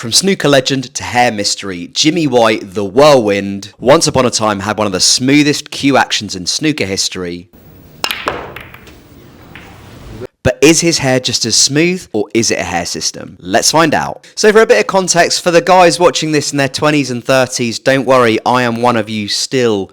From snooker legend to hair mystery, Jimmy White, the whirlwind, once upon a time had one of the smoothest cue actions in snooker history. But is his hair just as smooth, or is it a hair system? Let's find out. So for a bit of context, for the guys watching this in their 20s and 30s, don't worry, I am one of you still.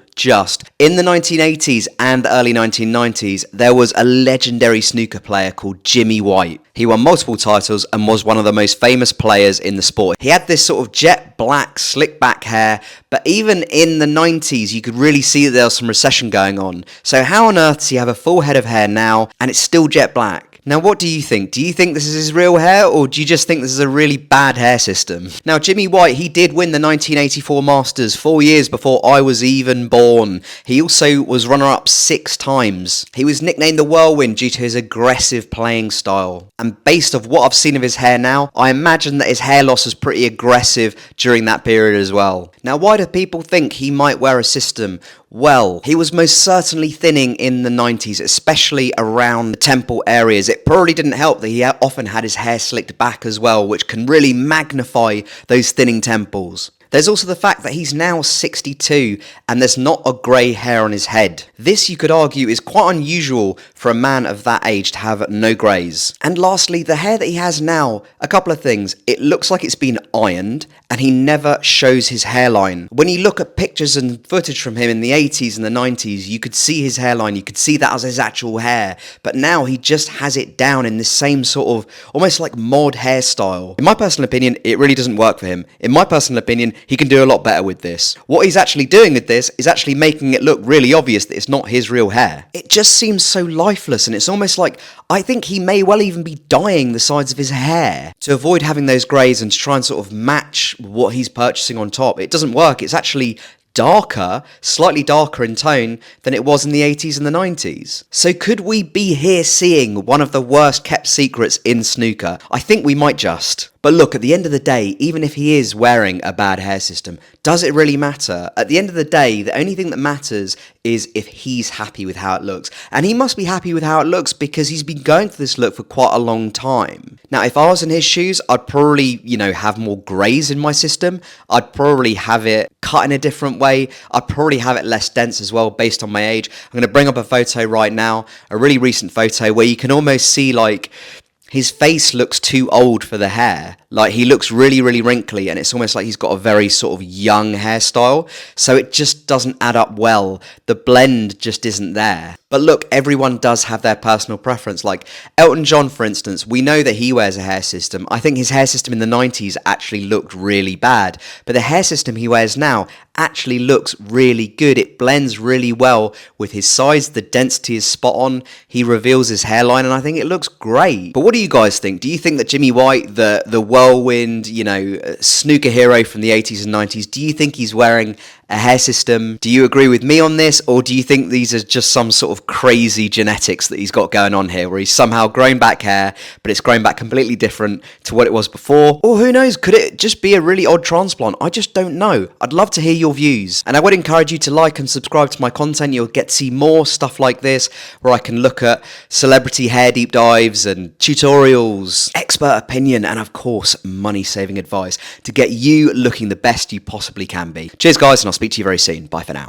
In the 1980s and early 1990s, there was a legendary snooker player called Jimmy White. He won multiple titles and was one of the most famous players in the sport. He had this sort of jet black, slick back hair, but even in the 90s, you could really see that there was some recession going on. So how on earth does he have a full head of hair now, and it's still jet black? Now, what do you think? Do you think this is his real hair, or do you just think this is a really bad hair system? Now, Jimmy White, he did win the 1984 Masters 4 years before I was even born. He also was runner-up 6 times. He was nicknamed the Whirlwind due to his aggressive playing style. And based off what I've seen of his hair now, I imagine that his hair loss was pretty aggressive during that period as well. Now, why do people think he might wear a system? Well, he was most certainly thinning in the 90s, especially around the temple areas. It probably didn't help that he often had his hair slicked back as well, which can really magnify those thinning temples. There's also the fact that he's now 62 and there's not a grey hair on his head. This, you could argue, is quite unusual for a man of that age to have no greys. And lastly, the hair that he has now, a couple of things. It looks like it's been ironed and he never shows his hairline. When you look at pictures and footage from him in the 80s and the 90s, you could see his hairline, you could see that as his actual hair. But now he just has it down in this same sort of, almost like mod hairstyle. In my personal opinion, it really doesn't work for him. In my personal opinion, he can do a lot better with this. What he's actually doing with this is actually making it look really obvious that it's not his real hair. It just seems so lifeless, and it's almost like I think he may well even be dyeing the sides of his hair to avoid having those greys and to try and sort of match what he's purchasing on top. It doesn't work. It's actually darker, slightly darker in tone than it was in the 80s and the 90s. So could we be here seeing one of the worst kept secrets in snooker? I think we might just. But look, at the end of the day, even if he is wearing a bad hair system, does it really matter? At the end of the day, the only thing that matters is if he's happy with how it looks. And he must be happy with how it looks because he's been going for this look for quite a long time. Now, if I was in his shoes, I'd probably, have more greys in my system. I'd probably have it cut in a different way. I'd probably have it less dense as well based on my age. I'm going to bring up a photo right now, a really recent photo where you can almost see his face looks too old for the hair. Like, he looks really, really wrinkly, and it's almost like he's got a very sort of young hairstyle. So it just doesn't add up well. The blend just isn't there. But look, everyone does have their personal preference. Like Elton John, for instance, we know that he wears a hair system. I think his hair system in the 90s actually looked really bad. But the hair system he wears now actually looks really good. It blends really well with his size. The density is spot on. He reveals his hairline, and I think it looks great. But what do you guys think? Do you think that Jimmy White, the whirlwind, snooker hero from the 80s and 90s, do you think he's wearing a hair system? Do you agree with me on this, or do you think these are just some sort of crazy genetics that he's got going on here, where he's somehow grown back hair, but it's grown back completely different to what it was before? Or who knows, could it just be a really odd transplant? I just don't know. I'd love to hear your views, and I would encourage you to like and subscribe to my content. You'll get to see more stuff like this, where I can look at celebrity hair deep dives and tutorials, expert opinion, and of course, money-saving advice to get you looking the best you possibly can be. Cheers, guys, and I'll speak to you very soon. Bye for now.